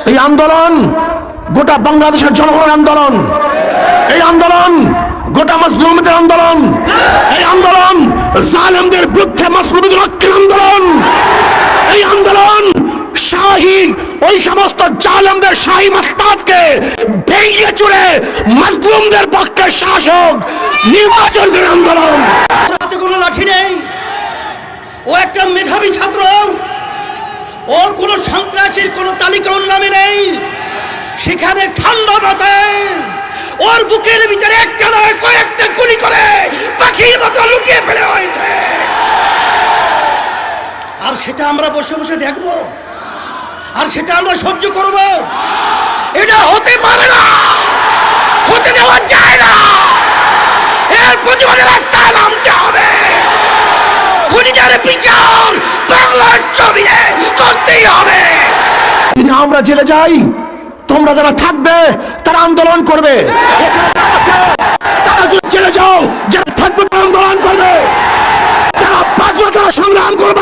এই আন্দোলন গোটা বাংলাদেশের জনগণের আন্দোলন, এই আন্দোলন গোটা মাজলুমদের আন্দোলন, এই আন্দোলন জালেমদের বিরুদ্ধে মাজলুমদের রক্ষার আন্দোলন, এই আন্দোলন শাহী ওই সমস্ত জালেমদের শাহী মাস্তাদকে ভেঙে চুরে মাজলুমদের পক্ষে শাসক নির্বাচন করার আন্দোলন। হাতে কোনো লাঠি নেই, ও একটা মেধাবী ছাত্র, ওর কোনো সন্ত্রাসীর কোনো তালিকা ওর নামে নেই। সেখানে ঠান্ডা মাথায় ওর বুকের ভিতরে একটা নয় কয়েকটা গুলি করে পাখির মতো লুকিয়ে ফেলে হয়েছে, আর সেটা আমরা বসে বসে দেখবো, আর সেটা আমরা সহ্য করব? এটা হতে পারে না, হতে দেওয়া যায় না। এর প্রতিবাদে রাস্তায় নামতে হবে, খুনিদের বিচার বাংলার জমিনে করতেই হবে। যদি আমরা জেলে যাই, তোমরা যারা থাকবে তারা আন্দোলন করবে, তারা যদি জেলে যাও যারা থাকবে তারা আন্দোলন করবে, যারা বাঁচবে তারা সংগ্রাম করবে।